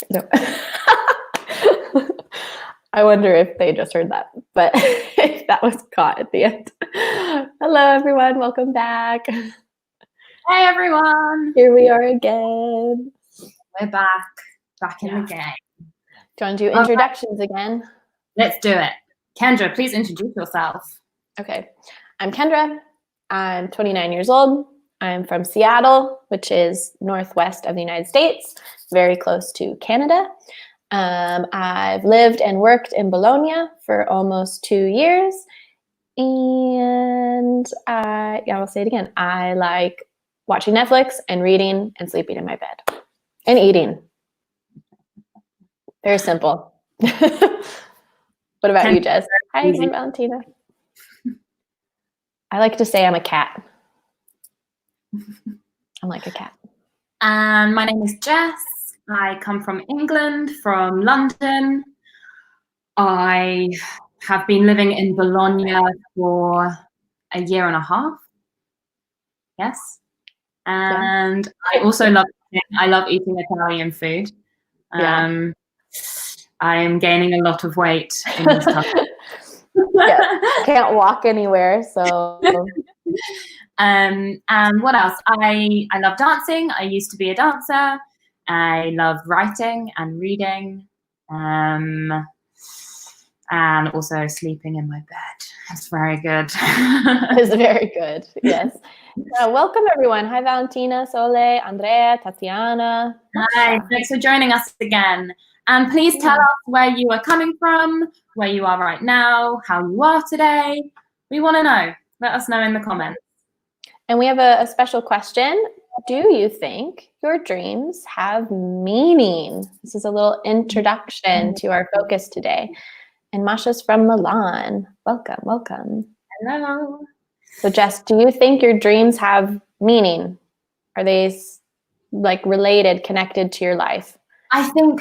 No. I wonder if they just heard that, but if that was caught at the end. Hello, everyone. Welcome back. Hey, everyone. Here we are again. We're back in the game. Do you want to do introductions again? Let's do it. Kendra, please introduce yourself. Okay. I'm Kendra. I'm 29 years old. I'm from Seattle, which is northwest of the United States, very close to Canada. I've lived and worked in Bologna for almost 2 years. And I'll say it again. I like watching Netflix and reading and sleeping in my bed and eating. Very simple. What about you, Jess? Hi, I'm Valentina. I like to say I'm a cat. I'm like a cat. And my name is Jess. I come from England, from London. I have been living in Bologna for 1.5 years. Yes. And I also love eating Italian food. I am gaining a lot of weight in this time. Can't walk anywhere, so. And what else? I love dancing. I used to be a dancer. I love writing and reading, and also sleeping in my bed. It's very good. It's very good, yes. Welcome, everyone. Hi, Valentina, Sole, Andrea, Tatiana. Hi, thanks for joining us again. And please tell us where you are coming from, where you are right now, how you are today. We want to know. Let us know in the comments. And we have a special question. Do you think your dreams have meaning? This is a little introduction to our focus today. And Masha's from Milan. Welcome. Hello. So Jess, do you think your dreams have meaning? Are they like related, connected to your life? I think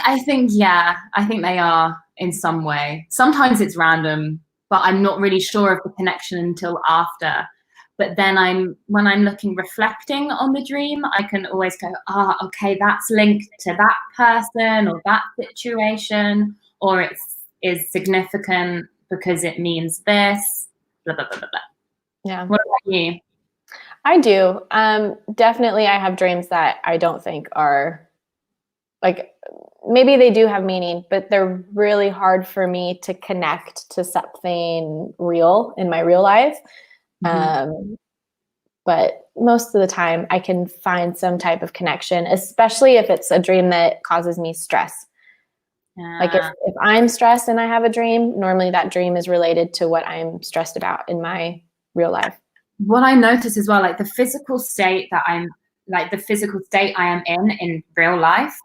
yeah. I think they are in some way. Sometimes it's random, but I'm not really sure of the connection until after. But then when I'm reflecting on the dream, I can always go, okay, that's linked to that person or that situation, or it is significant because it means this, blah, blah, blah, blah, blah. Yeah. What about you? I do. Definitely I have dreams that I don't think are, like, maybe they do have meaning, but they're really hard for me to connect to something real in my real life. But most of the time I can find some type of connection, especially if it's a dream that causes me stress. Like if I'm stressed and I have a dream, normally that dream is related to what I'm stressed about in my real life. What I notice as well, like the physical state I am in real life.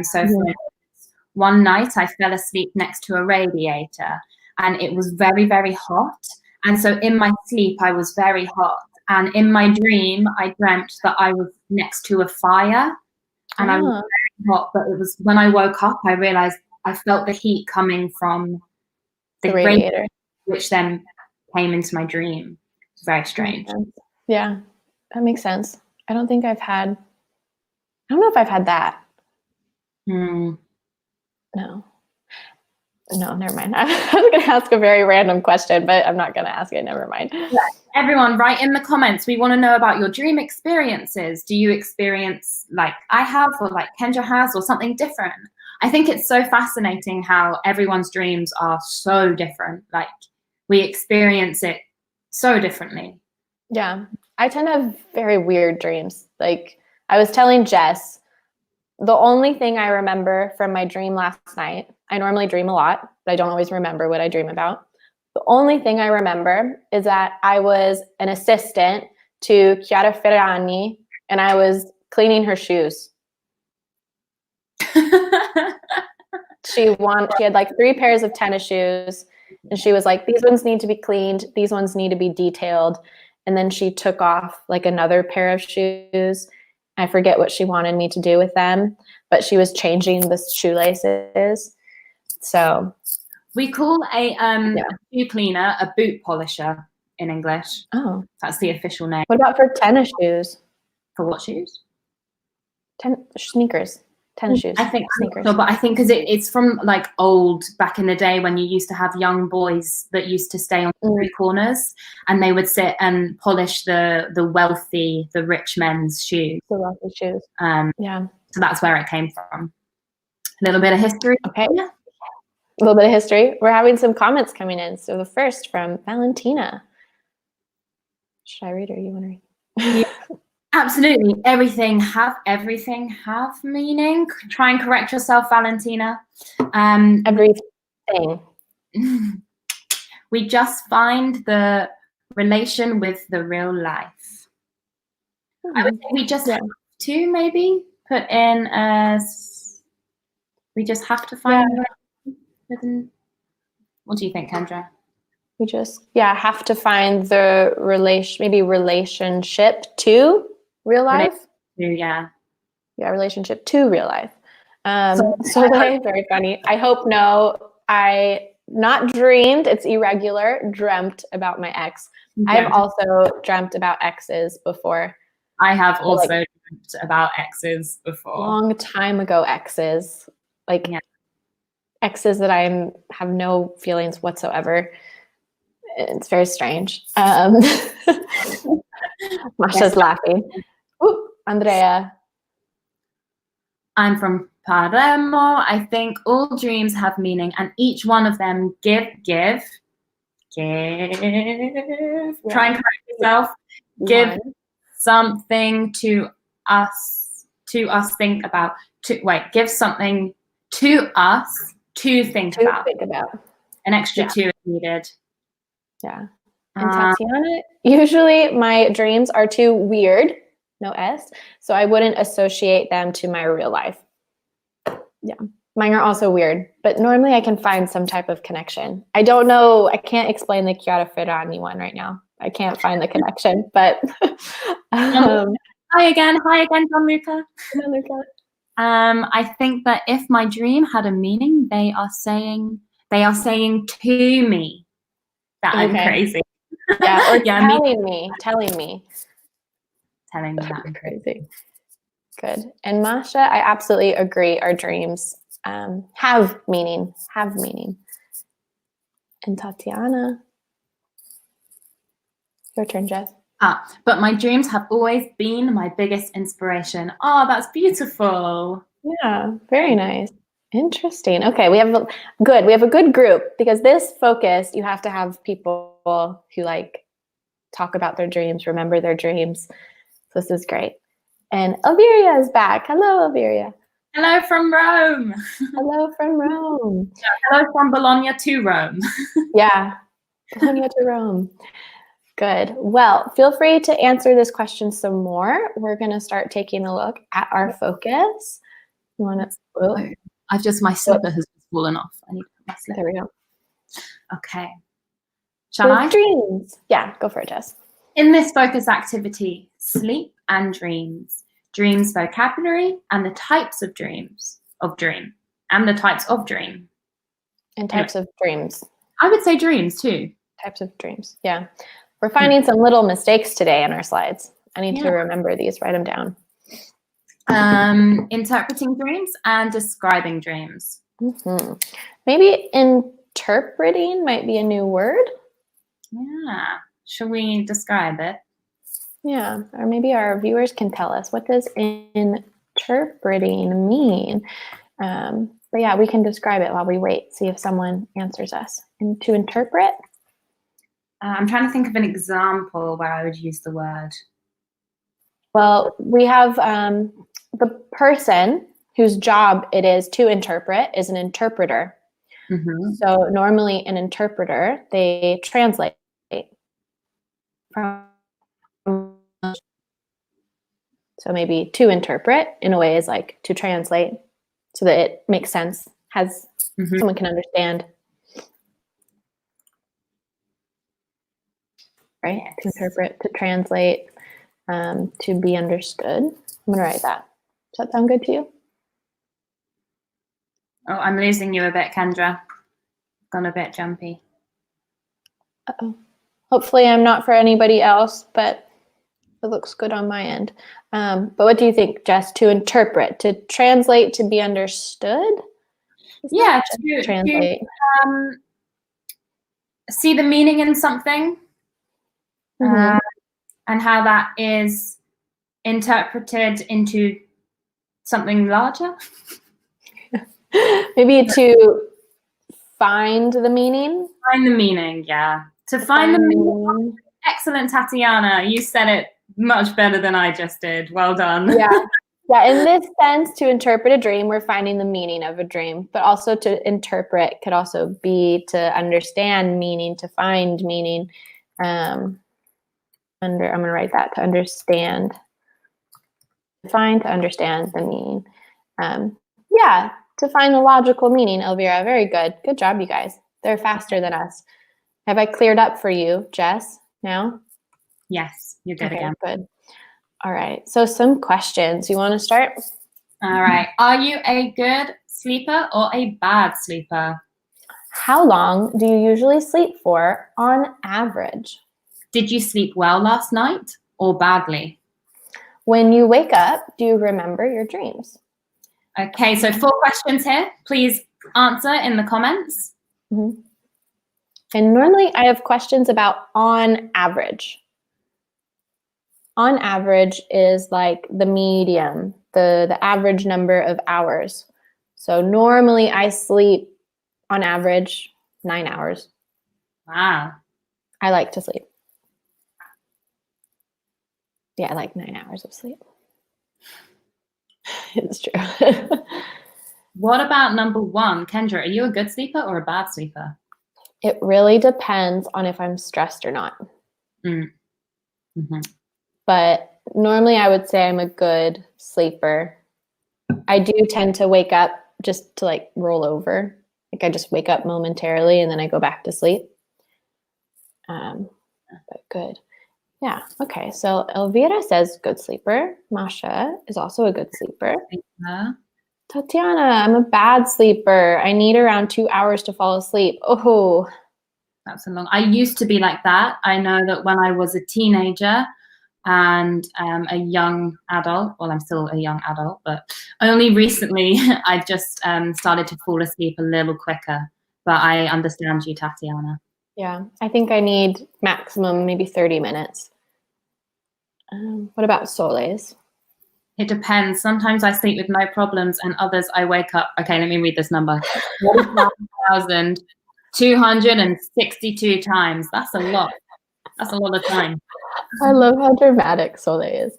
So for instance, one night I fell asleep next to a radiator and it was very, very hot. And so in my sleep, I was very hot. And in my dream, I dreamt that I was next to a fire and I was very hot. But it was when I woke up, I realized I felt the heat coming from the radiator, which then came into my dream. It's very strange. Yeah, that makes sense. I don't know if I've had that. No, never mind. I was going to ask a very random question, but I'm not going to ask it. Never mind. Yeah. Everyone, write in the comments. We want to know about your dream experiences. Do you experience like I have, or like Kendra has, or something different? I think it's so fascinating how everyone's dreams are so different. Like we experience it so differently. Yeah, I tend to have very weird dreams. Like I was telling Jess, the only thing I remember from my dream last night, I normally dream a lot, but I don't always remember what I dream about. The only thing I remember is that I was an assistant to Chiara Ferragni and I was cleaning her shoes. She had like 3 pairs of tennis shoes and she was like, these ones need to be cleaned. These ones need to be detailed. And then she took off like another pair of shoes. I forget what she wanted me to do with them, but she was changing the shoelaces. So we call a shoe cleaner a boot polisher in English. Oh, that's the official name. What about for tennis shoes? For what shoes? Sneakers. Tennis shoes. I think, sneakers. but I think because it's from like old back in the day when you used to have young boys that used to stay on street corners and they would sit and polish the wealthy, the rich men's shoes. The wealthy shoes. Yeah. So that's where it came from. A little bit of history. Okay. Yeah. A little bit of history. We're having some comments coming in. So the first from Valentina. Should I read or you want to read? Yeah, absolutely. Everything have meaning. Try and correct yourself, Valentina. Everything. We just find the relation with the real life. I would say we just have to maybe put in as we just have to find. What do you think, Kendra? We just have to find the relationship to real life. Relationship to real life. So very funny. I hope no. I not dreamed. It's irregular. Dreamt about my ex. Yeah. I've also dreamt about exes before. I have also dreamt about exes before. Long time ago, exes. Exes that I have no feelings whatsoever. It's very strange. Masha's laughing. Ooh, Andrea. I'm from Palermo. I think all dreams have meaning and each one of them give. Try and correct yourself. Give something to us think about. Give something to us to think about. An extra two is needed. Yeah. And Tatiana, usually my dreams are too weird, no S, so I wouldn't associate them to my real life. Yeah. Mine are also weird, but normally I can find some type of connection. I don't know. I can't explain the Chiara Ferragni one right now. I can't find the connection, but Hi again, Gianluca. I think that if my dream had a meaning, they are saying to me that I'm crazy. Yeah, or telling me that I'm crazy. Good. And Masha, I absolutely agree. Our dreams have meaning. And Tatiana, your turn, Jess. But my dreams have always been my biggest inspiration. Oh, that's beautiful. Yeah, very nice. Interesting. Okay, we have a good group because this focus, you have to have people who talk about their dreams, remember their dreams. So this is great. And Elviria is back. Hello, Elviria. Hello from Rome. Hello from Rome. Hello from Bologna to Rome. Yeah, Bologna to Rome. Good. Well, feel free to answer this question some more. We're going to start taking a look at our focus. You want to? My slipper has fallen off. I need to put my slipper. There we go. Okay. Shall I? Dreams. Yeah, go for it, Jess. In this focus activity, sleep and dreams, dreams vocabulary and the types of dreams, and the types of dream. And types of dreams. I would say dreams too. Types of dreams, yeah. We're finding some little mistakes today in our slides. I need to remember these, write them down. Interpreting dreams and describing dreams. Mm-hmm. Maybe interpreting might be a new word. Yeah. Should we describe it? Yeah. Or maybe our viewers can tell us, what does interpreting mean? But yeah, we can describe it while we wait, see if someone answers us. And to interpret? I'm trying to think of an example where I would use the word. Well, we have the person whose job it is to interpret is an interpreter. Mm-hmm. So normally an interpreter, they translate from. So maybe to interpret in a way is like to translate so that it makes sense, has someone can understand. Right? Yes. To interpret, to translate, to be understood. I'm going to write that. Does that sound good to you? Oh, I'm losing you a bit, Kendra. Gone a bit jumpy. Uh-oh. Hopefully I'm not for anybody else, but It looks good on my end. But what do you think, Jess? To interpret, to translate, to be understood? Yeah, Translate. to see the meaning in something, Mhm. and how that is interpreted into something larger. Maybe to find the meaning. Find the meaning, yeah. To find the meaning. Excellent, Tatiana. You said it much better than I just did. Well done. Yeah. Yeah, in this sense, to interpret a dream, we're finding the meaning of a dream, but also to interpret could also be to understand meaning, to find meaning. I'm going to write that, to understand, find, to understand the meaning. Yeah, to find the logical meaning, Elvira. Very good. Good job, you guys. They're faster than us. Have I cleared up for you, Jess, now? Yes, you're good Okay, again. good. All right. So some questions. You want to start? All right. Are you a good sleeper or a bad sleeper? How long do you usually sleep for on average? Did you sleep well last night or badly? When you wake up, do you remember your dreams? Okay, so 4 questions here. Please answer in the comments. Mm-hmm. And normally I have questions about on average. On average is like the medium, the average number of hours. So normally I sleep on average 9 hours. Wow. I like to sleep. Yeah, I like 9 hours of sleep. It's true. What about number 1? Kendra, are you a good sleeper or a bad sleeper? It really depends on if I'm stressed or not. Mm-hmm. But normally I would say I'm a good sleeper. I do tend to wake up just to like roll over. Like I just wake up momentarily and then I go back to sleep. But good. Yeah. Okay. So Elvira says good sleeper. Masha is also a good sleeper. Tatiana, I'm a bad sleeper. I need around 2 hours to fall asleep. Oh, that's a long. I used to be like that. I know that when I was a teenager and a young adult, well, I'm still a young adult, but only recently I just started to fall asleep a little quicker. But I understand you, Tatiana. Yeah, I think I need maximum maybe 30 minutes. What about Soles? It depends. Sometimes I sleep with no problems, and others I wake up. Okay, let me read this number: 45,262 times. That's a lot. That's a lot of time. I love how dramatic Soleil is.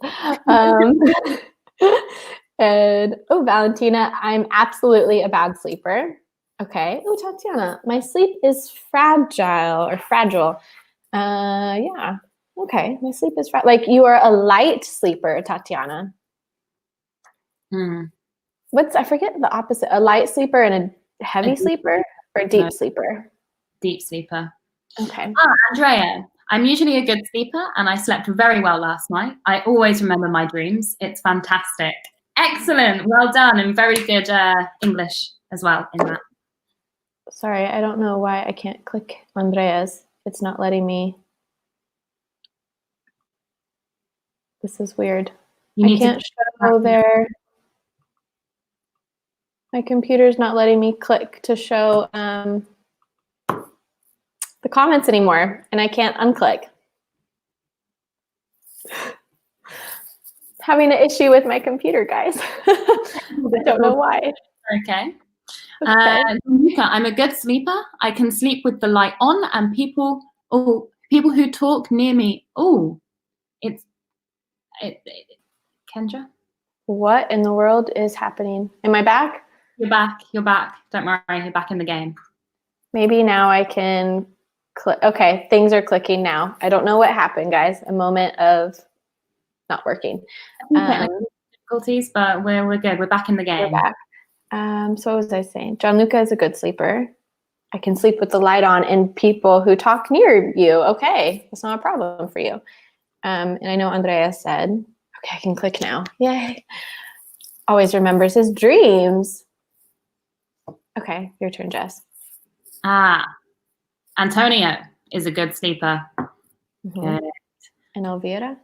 And Valentina, I'm absolutely a bad sleeper. Okay. Oh, Tatiana, my sleep is fragile or fragile. Yeah. Okay, my sleep is like you are a light sleeper, Tatiana. I forget the opposite, a light sleeper and a heavy sleeper or a deep sleeper? Deep sleeper. Okay. Andrea, I'm usually a good sleeper and I slept very well last night. I always remember my dreams. It's fantastic. Excellent. Well done. And very good English as well in that. Sorry, I don't know why I can't click Andrea's. It's not letting me. This is weird. I can't show their. My computer's not letting me click to show the comments anymore, and I can't unclick. Having an issue with my computer, guys. I don't know why. Okay. I'm a good sleeper. I can sleep with the light on, and people who talk near me. Kendra. What in the world is happening? Am I back? You're back. You're back. Don't worry. You're back in the game. Maybe now I can click. Okay, things are clicking now. I don't know what happened, guys. A moment of not working. Difficulties, but we're good. We're back in the game. We're back. So what was I saying? Gianluca is a good sleeper. I can sleep with the light on and people who talk near you. Okay, it's not a problem for you. And I know Andrea said, okay, I can click now. Yay. Always remembers his dreams. Okay, your turn, Jess. Antonio is a good sleeper. Mm-hmm. And Elvira?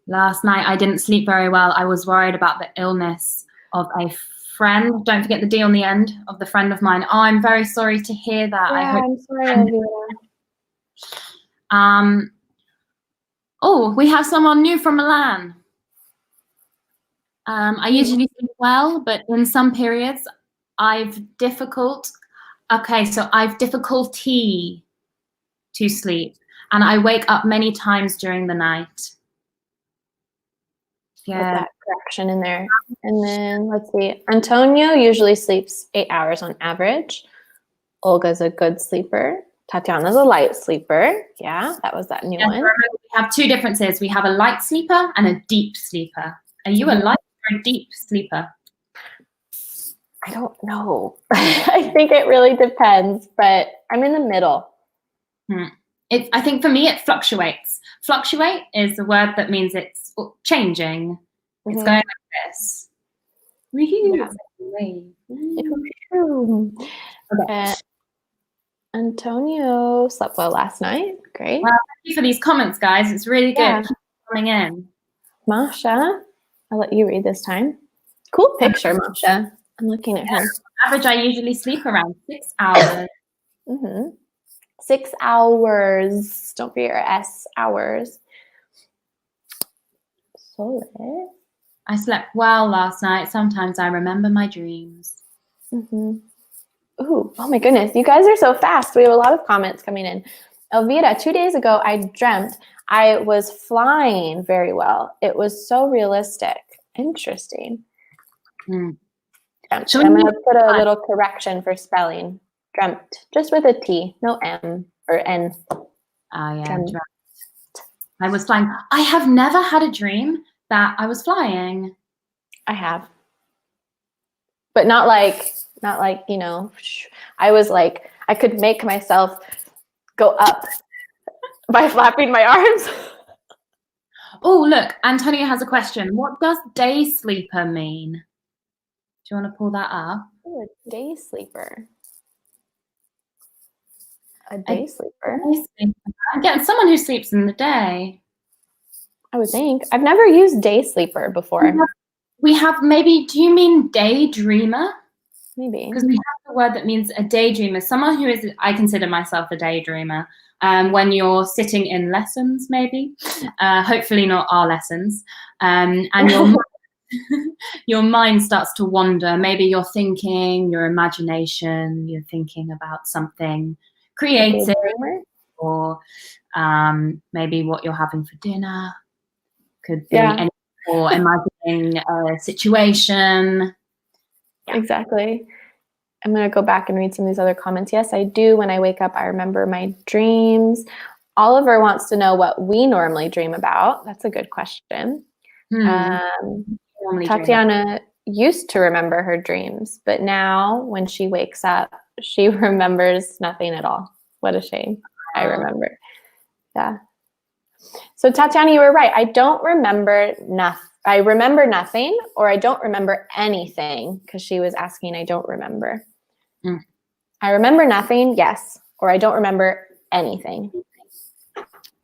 Last night I didn't sleep very well. I was worried about the illness of a friend. Don't forget the D on the end of the friend of mine. Oh, I'm very sorry to hear that. I Yeah, hope. I'm sorry, Elvira. Oh, we have someone new from Milan. I usually sleep well, but in some periods I've difficulty to sleep, and I wake up many times during the night. With Yeah. that correction in there. And then let's see. Antonio usually sleeps 8 hours on average. Olga's a good sleeper. Tatiana's a light sleeper. Yeah, that was that new And one. remember, we have two differences. We have a light sleeper and a deep sleeper. Are you a light or a deep sleeper? I don't know. I think it really depends, but I'm in the middle. I think for me, it fluctuates. Fluctuate is the word that means it's changing. It's going like this. Yeah. Okay. Antonio slept well last night. Great. Well, thank you for these comments, guys. It's really good. Yeah. Keep coming in. Masha, I'll let you read this time. Cool picture, Masha. I'm looking at her. On average, I usually sleep around 6 hours. 6 hours. Don't forget your S, hours. Solid. I slept well last night. Sometimes I remember my dreams. Ooh, oh my goodness. You guys are so fast. We have a lot of comments coming in. Elvira, 2 days ago, I dreamt I was flying very well. It was so realistic. Interesting. I'm going to put a little correction for spelling. Dreamt, just with a T, no M or N. Yeah, dreamt. I was flying. I have never had a dream that I was flying. I have. But not like, you know, I was like, I could make myself go up by flapping my arms. Oh, look, Antonio has a question. What does day sleeper mean? Do you want to pull that up? Oh, a day sleeper. A day sleeper. Again, someone who sleeps in the day. I would think. I've never used day sleeper before. We have maybe, do you mean daydreamer? Maybe. Because we have the word that means a daydreamer. Someone who is, I consider myself a daydreamer. When you're sitting in lessons, maybe. Hopefully not our lessons. And your mind starts to wander. Maybe you're thinking, your imagination, you're thinking about something creative, or maybe what you're having for dinner. Could be anything, or imagining a situation. Yeah. Exactly. I'm going to go back and read some of these other comments. Yes, I do. When I wake up, I remember my dreams. Oliver wants to know what we normally dream about. That's a good question. Tatiana used to remember her dreams, but now when she wakes up, she remembers nothing at all. What a shame. I remember. Yeah. So Tatiana, you were right. I don't remember nothing. I remember nothing, or I don't remember anything, because she was asking, I don't remember. I remember nothing, yes, or I don't remember anything.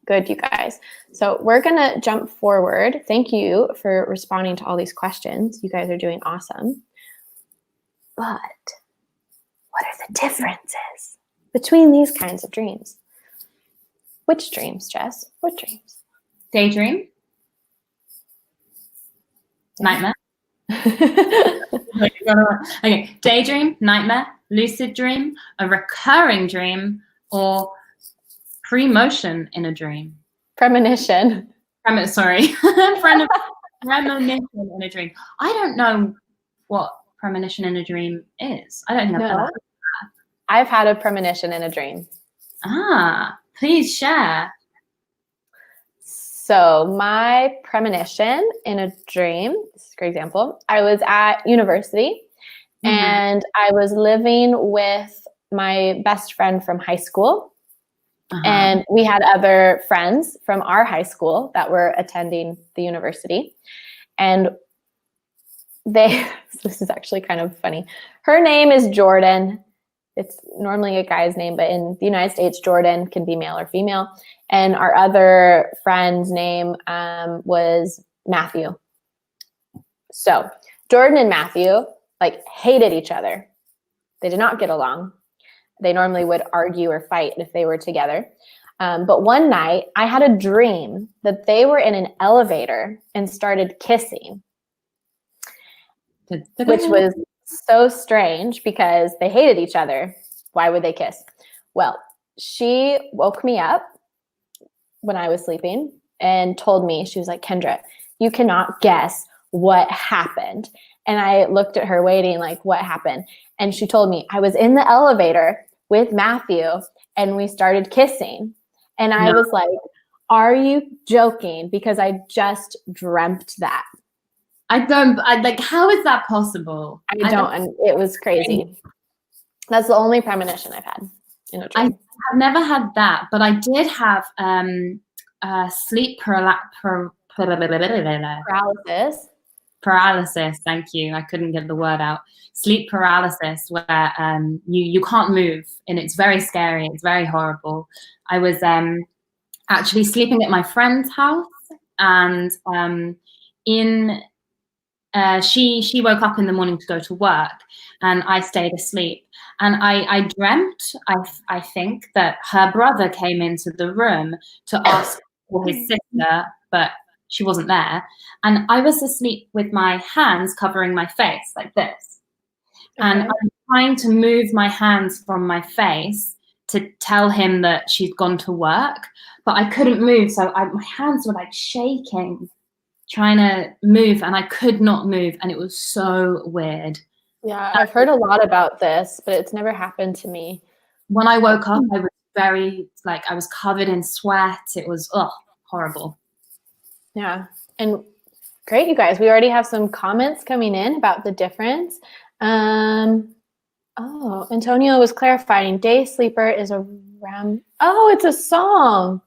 Good, you guys. So we're going to jump forward. Thank you for responding to all these questions. You guys are doing awesome. But what are the differences between these kinds of dreams? Which dreams, Jess? What dreams? Daydream. Nightmare. Okay, daydream, nightmare, lucid dream, a recurring dream, or pre-motion in a dream. Premonition. Premonition in a dream. I don't know what premonition in a dream is. I don't think I've ever heard of that. I've had a premonition in a dream. Please share. So my premonition in a dream, this is a great example, I was at university and I was living with my best friend from high school. And we had other friends from our high school that were attending the university. And this is actually kind of funny. Her name is Jordan. It's normally a guy's name, but in the United States, Jordan can be male or female. And our other friend's name was Matthew. So Jordan and Matthew like hated each other. They did not get along. They normally would argue or fight if they were together. But one night I had a dream that they were in an elevator and started kissing, which was so strange because they hated each other. Why would they kiss? Well, she woke me up when I was sleeping and told me, she was like, Kendra, you cannot guess what happened. And I looked at her waiting, like, what happened? And she told me, I was in the elevator with Matthew and we started kissing. And I was like, are you joking? Because I just dreamt that. How is that possible? I don't, and it was crazy. That's the only premonition I've had in a dream. I've never had that, but I did have sleep paralysis. Thank you. I couldn't get the word out. Sleep paralysis, where you can't move, and it's very scary. It's very horrible. I was actually sleeping at my friend's house, and she woke up in the morning to go to work, and I stayed asleep. And I dreamt, I think, that her brother came into the room to ask for his sister, but she wasn't there. And I was asleep with my hands covering my face like this. Okay. And I'm trying to move my hands from my face to tell him that she'd gone to work, but I couldn't move. So my hands were like shaking, trying to move, and I could not move. And it was so weird. Yeah, I've heard a lot about this, but it's never happened to me. When I woke up, I was I was covered in sweat. It was horrible. Yeah. And great, you guys. We already have some comments coming in about the difference. Antonio was clarifying. Day Sleeper is a REM. Oh, it's a song.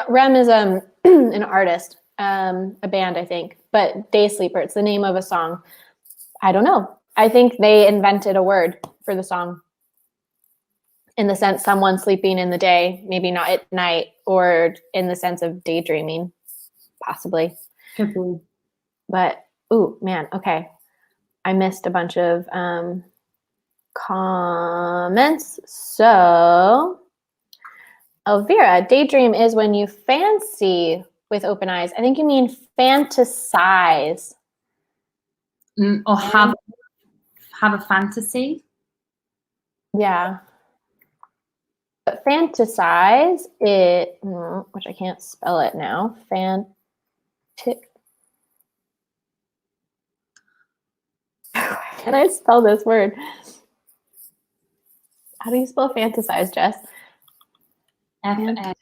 REM is an artist, a band, I think. But Day Sleeper, it's the name of a song. I don't know. I think they invented a word for the song. In the sense someone sleeping in the day, maybe not at night, or in the sense of daydreaming, possibly. Mm-hmm. But, ooh, man, okay. I missed a bunch of comments. So, Elvira, daydream is when you fancy with open eyes. I think you mean fantasize. Or have a fantasy. Yeah. But fantasize it, which I can't spell it now. Can I spell this word? How do you spell fantasize, Jess? Fantasize.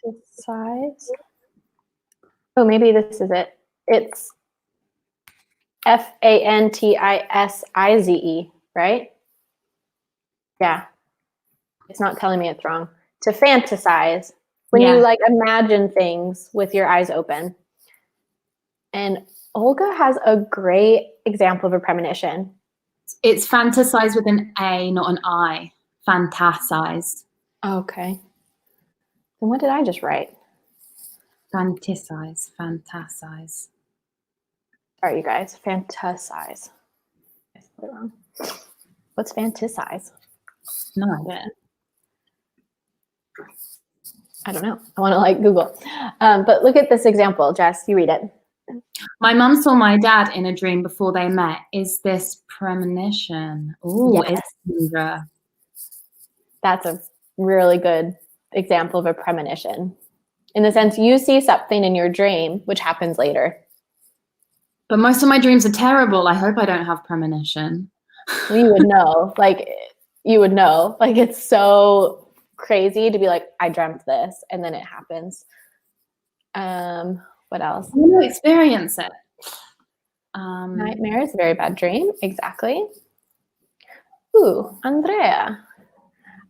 Oh, maybe this is it. It's FANTISIZE, right? Yeah. It's not telling me it's wrong. To fantasize, when you like imagine things with your eyes open. And Olga has a great example of a premonition. It's fantasize with an A, not an I. Fantasize. Okay. Then what did I just write? Fantasize. Sorry, you guys. Fantasize. I spelled it wrong. What's fantasize? No idea. I don't know. I want to Google. But look at this example, Jess. You read it. My mum saw my dad in a dream before they met. Is this premonition? Ooh, yes. It's Kendra. That's a really good example of a premonition. In the sense you see something in your dream, which happens later. But most of my dreams are terrible. I hope I don't have premonition. Well, you would know. You would know. It's so crazy to be like, I dreamt this, and then it happens. What else? I want to experience it. Nightmare is a very bad dream. Exactly. Ooh, Andrea.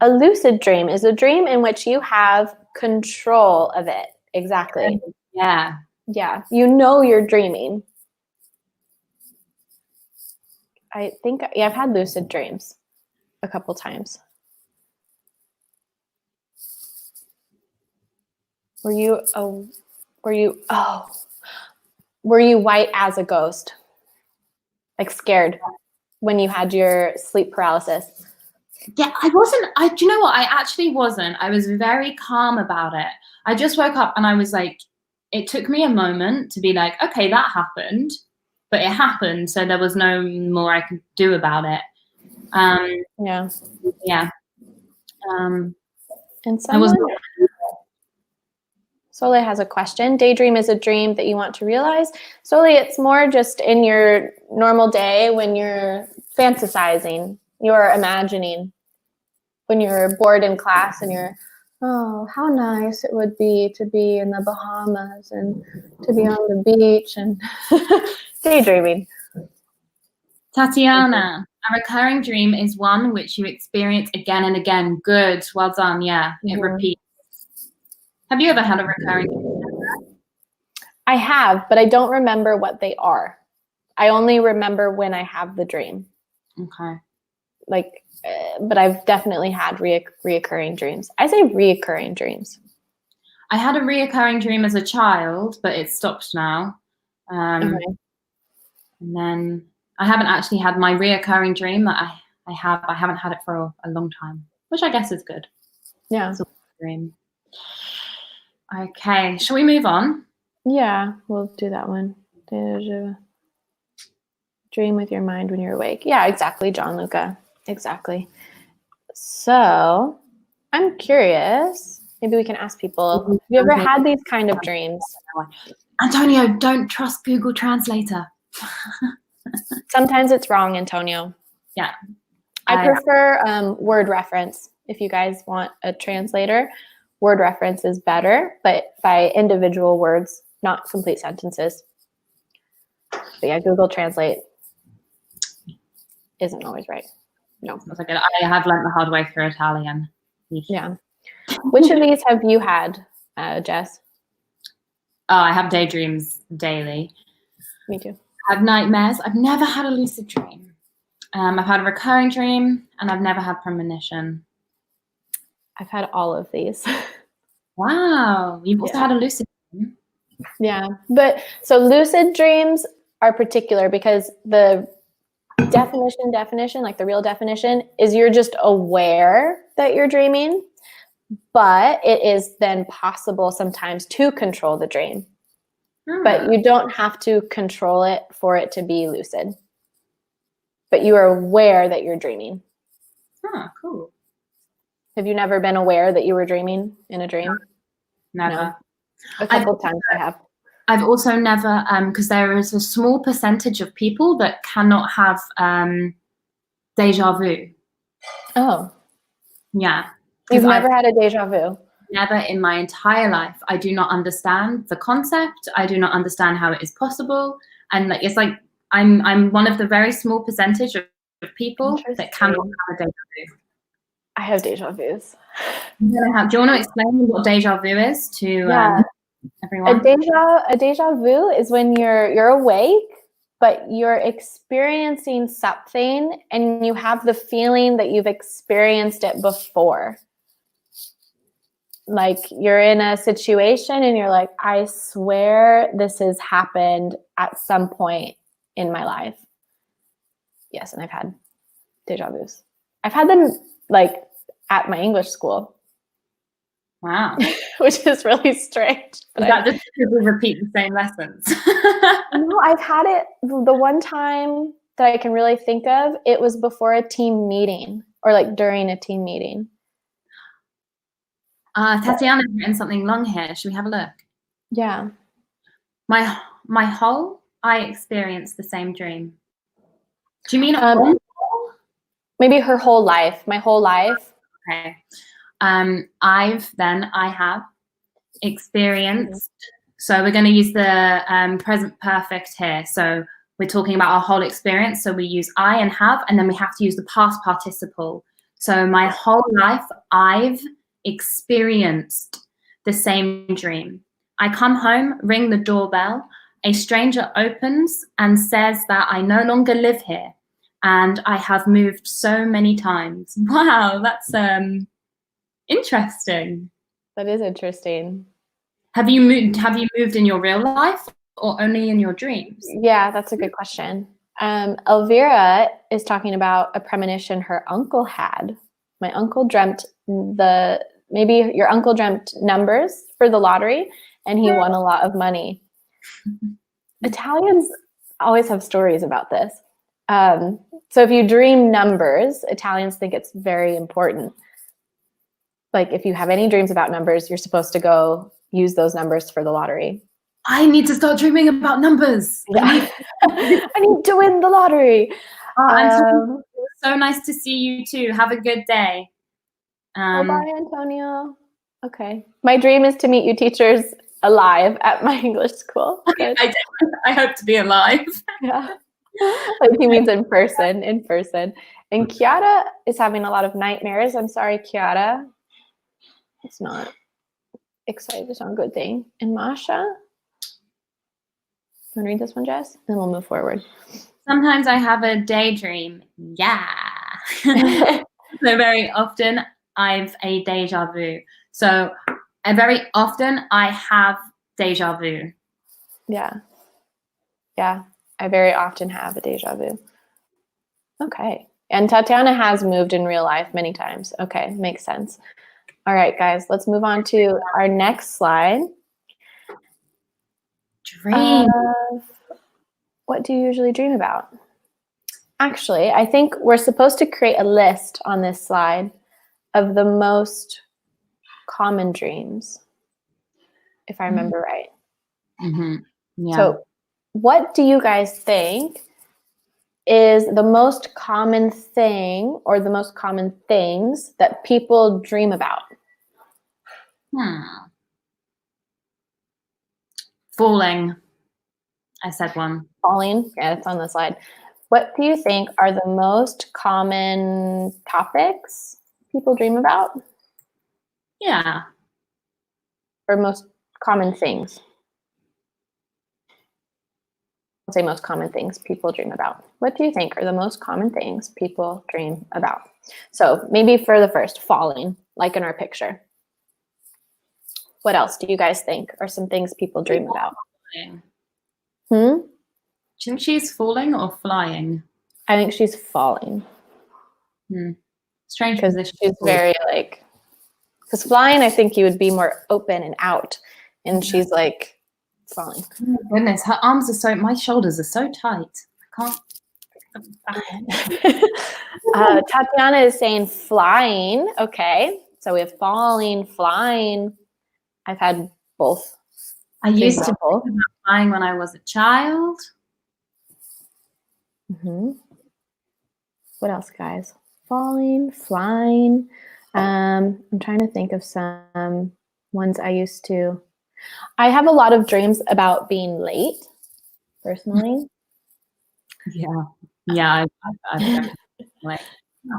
A lucid dream is a dream in which you have control of it. Exactly. Yeah. Yeah. You know you're dreaming. I think, yeah, I've had lucid dreams a couple times. Were you white as a ghost? Like scared when you had your sleep paralysis? Yeah, I wasn't. Do you know what? I actually wasn't. I was very calm about it. I just woke up and I was like, it took me a moment to be like, okay, that happened, but it happened, so there was no more I could do about it. Yeah. Yeah. And I was. Sole has a question. Daydream is a dream that you want to realize. Sole, it's more just in your normal day when you're fantasizing, you're imagining. When you're bored in class and you're, oh, how nice it would be to be in the Bahamas and to be on the beach and daydreaming. Tatiana, a recurring dream is one which you experience again and again. Good. Well done. Yeah. It repeats. Have you ever had a recurring dream? I have, but I don't remember what they are. I only remember when I have the dream. Okay. Like, but I've definitely had reoccurring dreams. I say reoccurring dreams. I had a reoccurring dream as a child, but it stopped now. Okay. And then I haven't actually had my reoccurring dream that I haven't had it for a long time, which I guess is good. Yeah. It's a dream. Okay, shall we move on? Yeah, we'll do that one. Dream with your mind when you're awake. Yeah, exactly, John Luca. Exactly. So I'm curious. Maybe we can ask people, have you ever had these kind of dreams? Antonio, don't trust Google Translator. Sometimes it's wrong, Antonio. Yeah. I prefer word reference. If you guys want a translator, word reference is better, but by individual words, not complete sentences. But yeah, Google Translate isn't always right. No. I have learned the hard way through Italian. Yeah. Which of these have you had, Jess? Oh, I have daydreams daily. Me too. I have nightmares. I've never had a lucid dream. I've had a recurring dream, and I've never had premonition. I've had all of these. Wow. You've also had a lucid dream? Yeah. But so lucid dreams are particular because the definition, like the real definition, is you're just aware that you're dreaming, but it is then possible sometimes to control the dream. But you don't have to control it for it to be lucid. But you are aware that you're dreaming. Oh, cool. Have you never been aware that you were dreaming in a dream? Never. No. A couple times I have. I've also never, because there is a small percentage of people that cannot have deja vu. Oh. Yeah. You've never had a deja vu? Never in my entire life. I do not understand the concept. I do not understand how it is possible. And it's like I'm one of the very small percentage of people that cannot have a deja vu. I have deja vus. Do you want to explain what deja vu is to everyone? A deja vu is when you're awake, but you're experiencing something and you have the feeling that you've experienced it before. Like you're in a situation and you're like, I swear this has happened at some point in my life. Yes, and I've had deja vus. I've had them like at my English school. Wow. Which is really strange. But is that just because we repeat the same lessons? No, I've had it the one time that I can really think of, it was before a team meeting or like during a team meeting. Tatiana's written something long here. Should we have a look? Yeah. I experienced the same dream. Do you mean maybe her whole life? My whole life. Okay. I have experienced. So we're going to use the present perfect here. So we're talking about our whole experience. So we use I and have, and then we have to use the past participle. So my whole life, I've experienced the same dream. I come home, ring the doorbell. A stranger opens and says that I no longer live here. and I have moved so many times. Wow, that's interesting. That is interesting. Have you moved in your real life or only in your dreams? Yeah, that's a good question. Elvira is talking about a premonition her uncle had. My uncle dreamt maybe your uncle dreamt numbers for the lottery and he won a lot of money. Italians always have stories about this. So if you dream numbers, Italians think it's very important. Like if you have any dreams about numbers, you're supposed to go use those numbers for the lottery. I need to start dreaming about numbers. Yeah. I need to win the lottery. Antonio, it was so nice to see you too. Have a good day. Bye, Antonio. Okay. My dream is to meet you teachers alive at my English school. I hope to be alive. Yeah. Like he means in person. And Kiara is having a lot of nightmares. I'm sorry, Kiara. It's not excited. It's not a good thing. And Masha, you want to read this one, Jess? Then we'll move forward. Sometimes I have a daydream. Yeah. So very often I've a deja vu. So very often I have deja vu. Yeah. Yeah. I very often have a deja vu. Okay. And Tatiana has moved in real life many times. Okay. Makes sense. All right, guys, let's move on to our next slide. Dream. What do you usually dream about? Actually, I think we're supposed to create a list on this slide of the most common dreams, if I remember right. Mm-hmm. Yeah. So what do you guys think is the most common thing or the most common things that people dream about? Falling. I said one. Falling? Yeah, it's on the slide. What do you think are the most common topics people dream about? Yeah. Or most common things? I'll say most common things people dream about. What do you think are the most common things people dream about? So maybe for the first, falling, like in our picture. What else do you guys think are some things people dream about? Flying. Do you think she's falling or flying? I think she's falling. Strange because position. she's very like, because flying, I think you would be more open and out, and she's like falling. Oh my goodness, her arms are my shoulders are so tight. I can't. Tatiana is saying flying. Okay, so we have falling, flying. I've had both. I used to think about flying when I was a child. What else, guys? Falling, flying. I'm trying to think of some ones I used to. I have a lot of dreams about being late, personally. Yeah.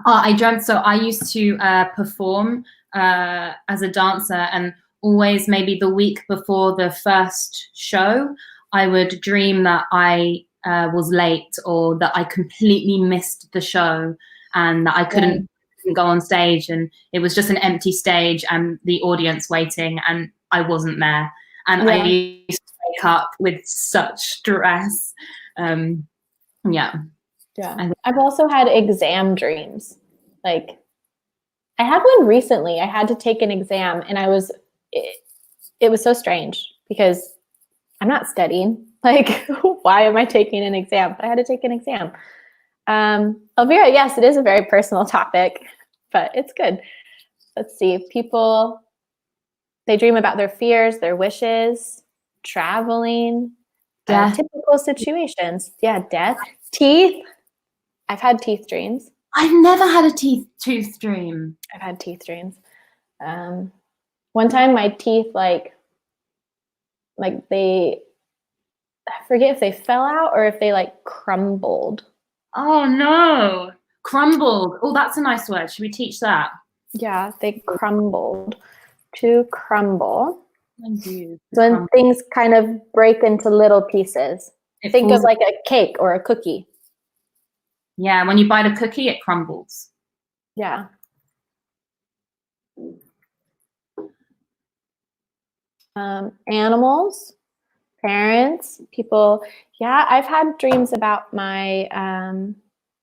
I dreamt. So I used to perform as a dancer, and always maybe the week before the first show, I would dream that I was late or that I completely missed the show and that I couldn't go on stage, and it was just an empty stage and the audience waiting and I wasn't there. And I used to wake up with such stress. I've also had exam dreams. Like, I had one recently. I had to take an exam, and it was so strange because I'm not studying. Like, why am I taking an exam? But I had to take an exam. Elvira, yes, it is a very personal topic, but it's good. Let's see. People, they dream about their fears, their wishes, traveling, typical situations. Yeah, death, teeth. I've had teeth dreams. I've never had a tooth dream. I've had teeth dreams. One time my teeth, like they, I forget if they fell out or if they like crumbled. Oh no, crumbled. Oh, that's a nice word. Should we teach that? Yeah, they crumbled. To crumble. When things kind of break into little pieces. Think of like a cake or a cookie. Yeah, when you bite a cookie, it crumbles. Yeah. Animals, parents, people. Yeah, I've had dreams about my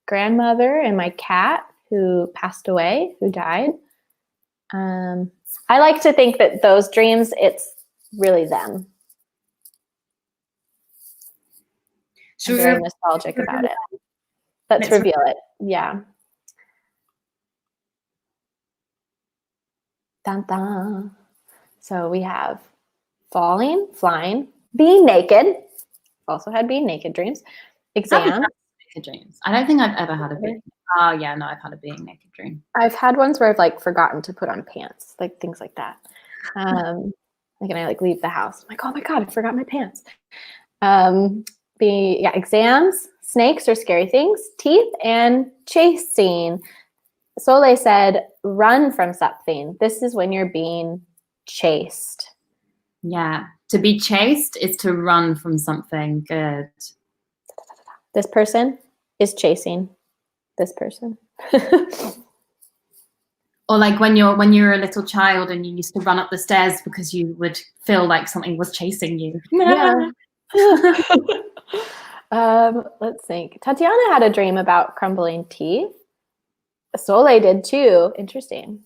grandmother and my cat who passed away, who died. I like to think that those dreams, it's really them. I'm very nostalgic about it. Let's reveal it. Yeah. Dun, dun. So we have falling, flying, being naked. Also had being naked dreams. Exam. Naked dreams. I don't think I've ever had a being. Oh yeah, no, I've had a being naked dream. I've had ones where I've like forgotten to put on pants, like things like that. Like, and I like leave the house. I'm like, oh my God, I forgot my pants. Exams, snakes or scary things, teeth, and chasing. Soleil said, run from something. This is when you're being chased. Yeah. To be chased is to run from something. Good. This person is chasing this person. Or like when you're a little child and you used to run up the stairs because you would feel like something was chasing you. Yeah. Let's think. Tatiana had a dream about crumbling teeth. Soleil did too. Interesting.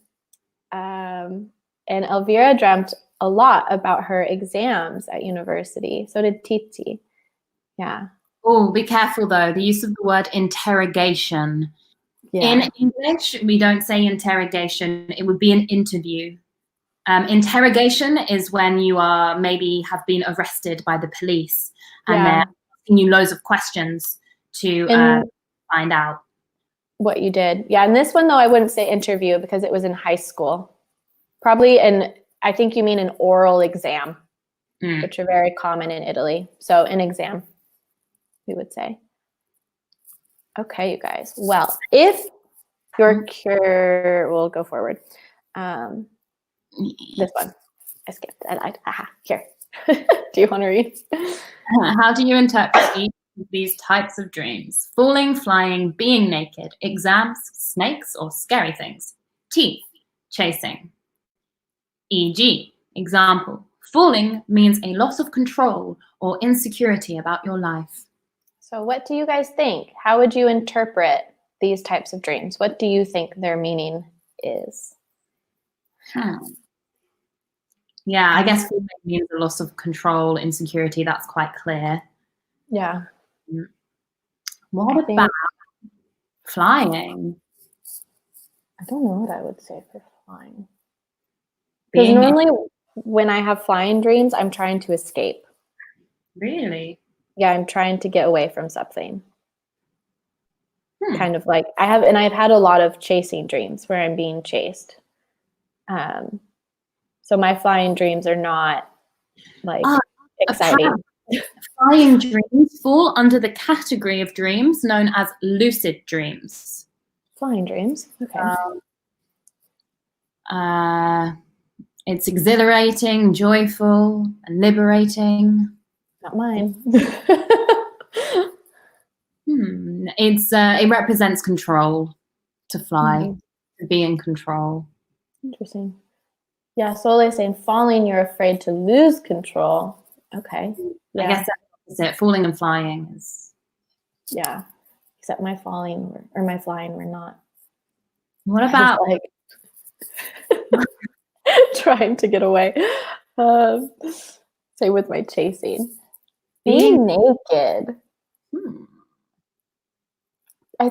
And Elvira dreamt a lot about her exams at university. So did Titi. Yeah. Oh, be careful though. The use of the word interrogation. Yeah. In English, we don't say interrogation. It would be an interview. Interrogation is when you are maybe have been arrested by the police and they're asking you loads of questions to find out what you did. Yeah, and this one though, I wouldn't say interview because it was in high school. Probably I think you mean an oral exam, which are very common in Italy. So an exam, we would say. Okay, you guys. Well, if you're we'll go forward. This one, I skipped. I lied. Aha, here. Do you want to read? How do you interpret each of these types of dreams? Falling, flying, being naked, exams, snakes, or scary things? Teeth, chasing. E.g., example, falling means a loss of control or insecurity about your life. So what do you guys think? How would you interpret these types of dreams? What do you think their meaning is? Yeah, I guess falling means a loss of control, insecurity. That's quite clear. Yeah. What about flying? I don't know what I would say for flying. Because normally when I have flying dreams, I'm trying to escape. Really? Yeah, I'm trying to get away from something. Kind of like I've had a lot of chasing dreams where I'm being chased. So my flying dreams are not like exciting. Flying dreams fall under the category of dreams known as lucid dreams. Flying dreams, okay. It's exhilarating, joyful, and liberating. Not mine. It represents control, to fly, to be in control. Interesting. Yeah, Soleil saying falling, you're afraid to lose control. Okay. Yeah. I guess that's it. Falling and flying is. Yeah. Except my falling or my flying were not. What about like trying to get away? Say with my chasing. Being naked. I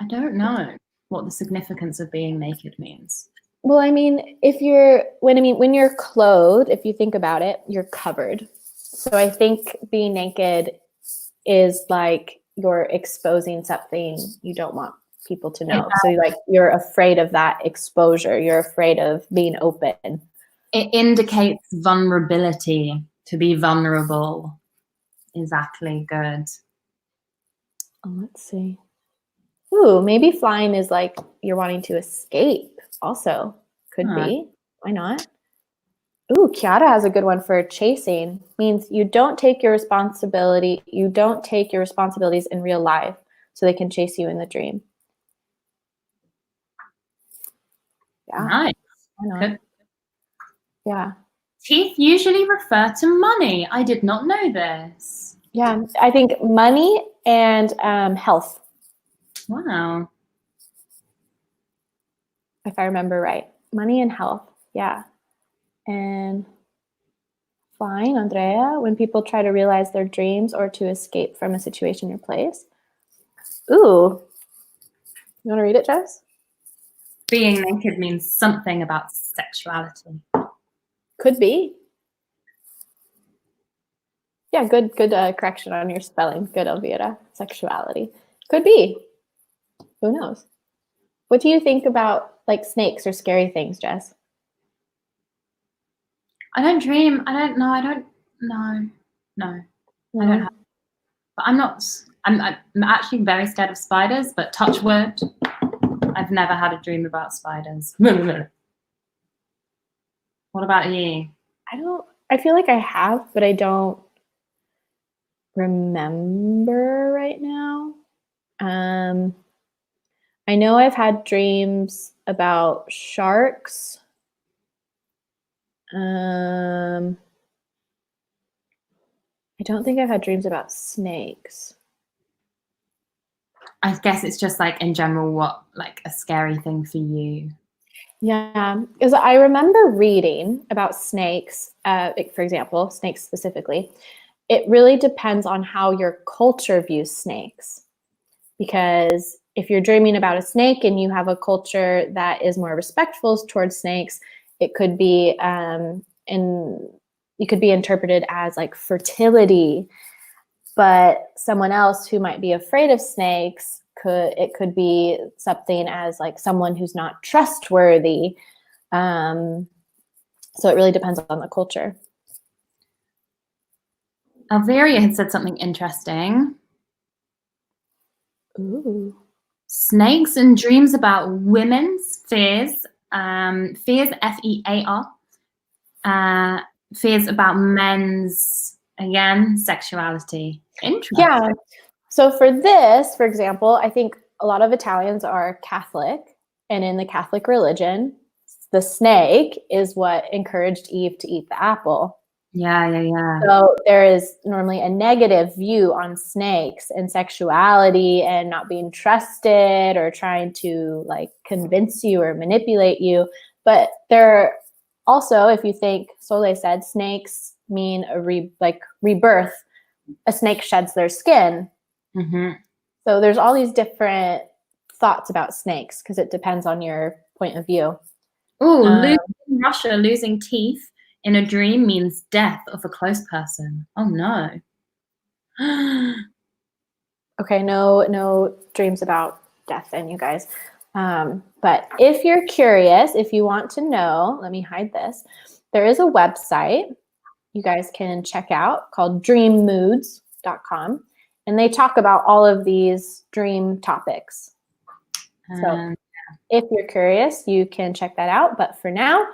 don't know what the significance of being naked means. Well, I mean, when you're clothed, if you think about it, you're covered. So I think being naked is like you're exposing something you don't want people to know. So you're afraid of that exposure. You're afraid of being open. It indicates vulnerability, to be vulnerable. Exactly, good. Oh, let's see. Ooh, maybe flying is like you're wanting to escape also. Could be. Why not? Ooh, Chiara has a good one for chasing. Means you don't take your responsibility. You don't take your responsibilities in real life. so they can chase you in the dream. Yeah. Nice. Why not? Good. Yeah. Teeth usually refer to money. I did not know this. Yeah. I think money and health, Wow. if I remember right. Money and health. Yeah. And fine, Andrea, when people try to realize their dreams or to escape from a situation or place. Ooh. You want to read it, Jess? Being naked means something about sexuality. Could be. Yeah, good correction on your spelling. Good, Elvira. Sexuality. Could be. Who knows? What do you think about like snakes or scary things, Jess? I don't dream. I don't know. I don't know. No, I don't have. But I'm not. I'm actually very scared of spiders. But touch wood, I've never had a dream about spiders. What about you? I feel like I have, but I don't remember right now. I know I've had dreams about sharks. I don't think I've had dreams about snakes. I guess it's just like in general, what like a scary thing for you. Yeah, because I remember reading about snakes, for example, snakes specifically. It really depends on how your culture views snakes. Because if you're dreaming about a snake and you have a culture that is more respectful towards snakes, it could be it could be interpreted as like fertility. But someone else who might be afraid of snakes could be something as like someone who's not trustworthy. So it really depends on the culture. Alvaria had said something interesting. Ooh. Snakes and dreams about women's fears. Fears, FEAR. Fears about men's, again, sexuality. Interesting. Yeah. So for this, for example, I think a lot of Italians are Catholic, and in the Catholic religion, the snake is what encouraged Eve to eat the apple. Yeah. So there is normally a negative view on snakes and sexuality and not being trusted or trying to like convince you or manipulate you. But there also, if you think Sole said, snakes mean rebirth. A snake sheds their skin. Mm-hmm. So there's all these different thoughts about snakes because it depends on your point of view. Oh, in Russia, losing teeth in a dream means death of a close person. Oh no. Okay, no dreams about death then, you guys. But if you're curious, if you want to know, let me hide this. There is a website you guys can check out called dreammoods.com. And they talk about all of these dream topics. So if you're curious, you can check that out. But for now,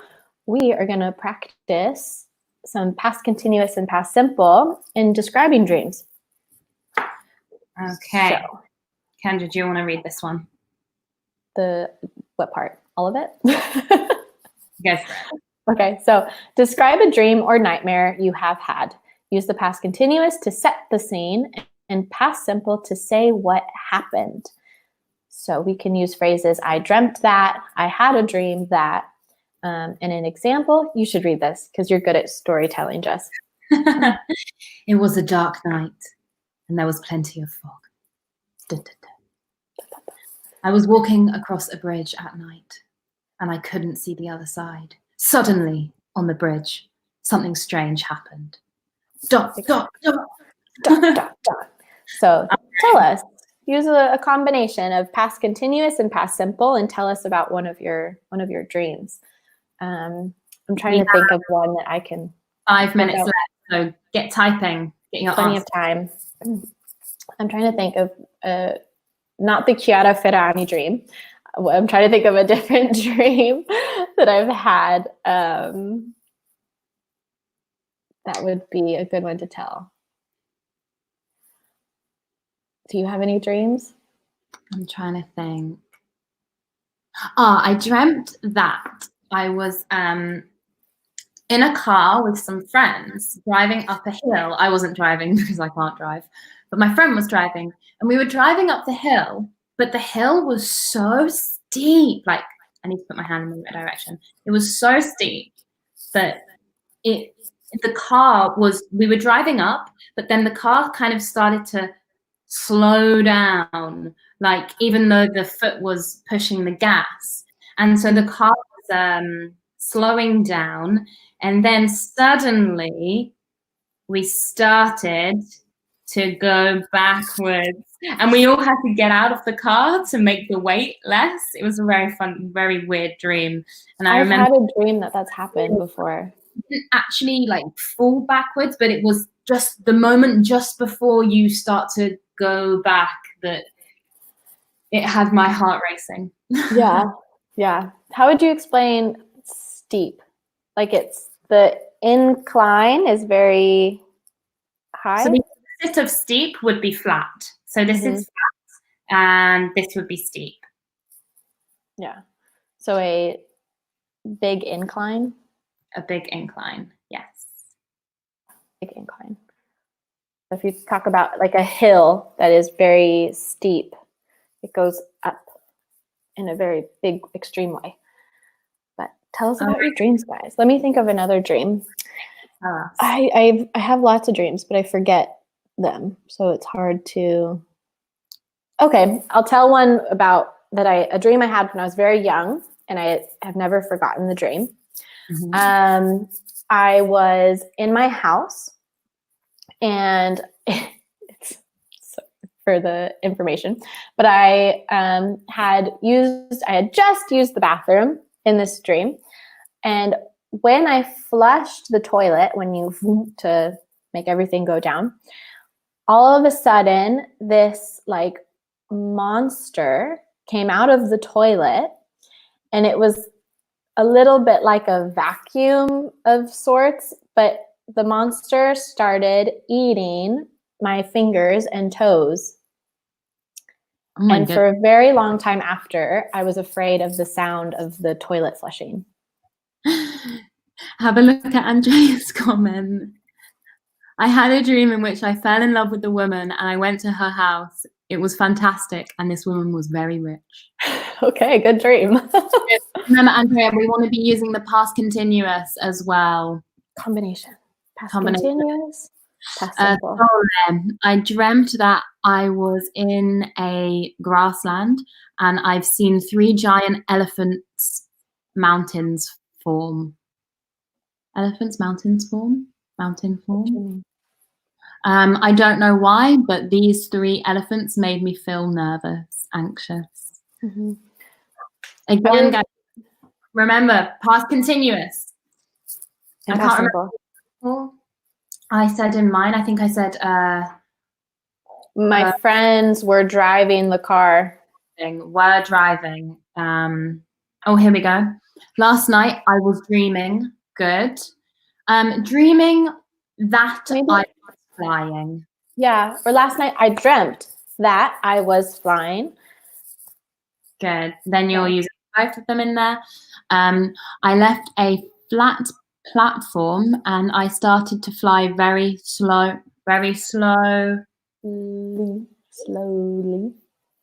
we are going to practice some past continuous and past simple in describing dreams. Okay. So, Kendra, do you want to read this one? What part? All of it? Go for it. Okay, so describe a dream or nightmare you have had. Use the past continuous to set the scene and past simple to say what happened. So we can use phrases, I dreamt that, I had a dream that. And an example, you should read this because you're good at storytelling, Jess. It was a dark night and there was plenty of fog. I was walking across a bridge at night and I couldn't see the other side. Suddenly, on the bridge, something strange happened. Dot. So tell us, use a combination of past continuous and past simple and tell us about one of your dreams. I'm trying to think of one that I can. 5 minutes left, so get typing. Get your plenty answer. of time. I'm trying to think of not the Chiara Ferrani dream. I'm trying to think of a different dream that I've had. That would be a good one to tell. Do you have any dreams? I'm trying to think. I dreamt that I was in a car with some friends driving up a hill. I wasn't driving because I can't drive, but my friend was driving, and we were driving up the hill, but the hill was so steep. Like, I need to put my hand in the right direction. It was so steep that we were driving up, but then the car kind of started to slow down, like even though the foot was pushing the gas. And so the car was slowing down, and then suddenly we started to go backwards, and we all had to get out of the car to make the weight less. It was a very fun, very weird dream. And I've had a dream that's happened before. Didn't actually like fall backwards, but it was just the moment just before you start to go back that it had my heart racing. Yeah. How would you explain steep? Like, it's the incline is very high. So the opposite of steep would be flat. So this is flat, and this would be steep. Yeah. So a big incline. A big incline, yes. Big incline. If you talk about like a hill that is very steep, it goes up in a very big, extreme way. But tell us about your dreams, guys. Let me think of another dream. I have lots of dreams, but I forget them, so it's hard to. Okay, I'll tell one about a dream I had when I was very young, and I have never forgotten the dream. Mm-hmm. I was in my house, and it's for the information, but I had just used the bathroom in this dream, and when I flushed the toilet, to make everything go down, all of a sudden this like monster came out of the toilet, and it was a little bit like a vacuum of sorts, but the monster started eating my fingers and toes. And for a very long time after, I was afraid of the sound of the toilet flushing. Have a look at Andrea's comment. I had a dream in which I fell in love with a woman, and I went to her house. It was fantastic, and this woman was very rich. Okay, good dream. Remember, Andrea, we want to be using the past continuous as well. Combination. Past continuous. Past simple. I dreamt that I was in a grassland, and I've seen 3 giant elephants' mountains form. Elephants' mountains form? Mountain form? I don't know why, but these 3 elephants made me feel nervous, anxious. Mm-hmm. Again, guys, remember, past continuous. I can't remember. I said in mine, I think I said... my friends were driving the car. Were driving. Oh, here we go. Last night, I was dreaming. Good. Dreaming that I was flying. Yeah. Or last night, I dreamt that I was flying. Good. Then you're using both of them in there. I left a flat platform, and I started to fly very slow. Slowly.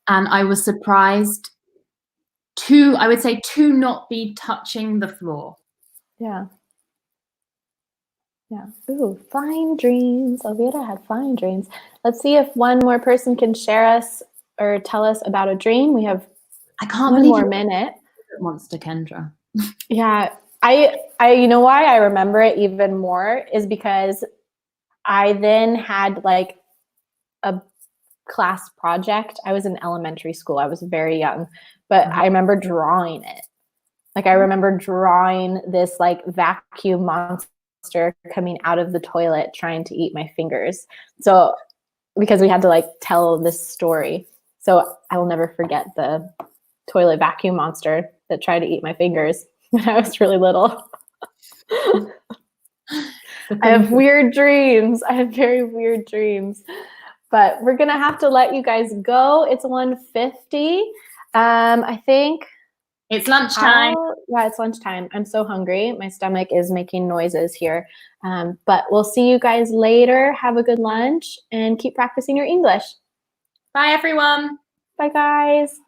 And I was surprised to not be touching the floor. Yeah. Ooh, fine dreams. Elvira had fine dreams. Let's see if one more person can share us or tell us about a dream. We have one more minute. Monster Kendra. Yeah. I you know why I remember it even more is because I then had like a class project. I was in elementary school. I was very young, but I remember drawing it. Like, I remember drawing this like vacuum monster coming out of the toilet trying to eat my fingers. So, because we had to like tell this story. So I will never forget the toilet vacuum monster that tried to eat my fingers when I was really little. I have weird dreams. I have very weird dreams. But we're gonna have to let you guys go. It's 1:50. I think It's lunchtime. yeah, it's lunchtime. I'm so hungry. My stomach is making noises here. But we'll see you guys later. Have a good lunch and keep practicing your English. Bye, everyone. Bye, guys.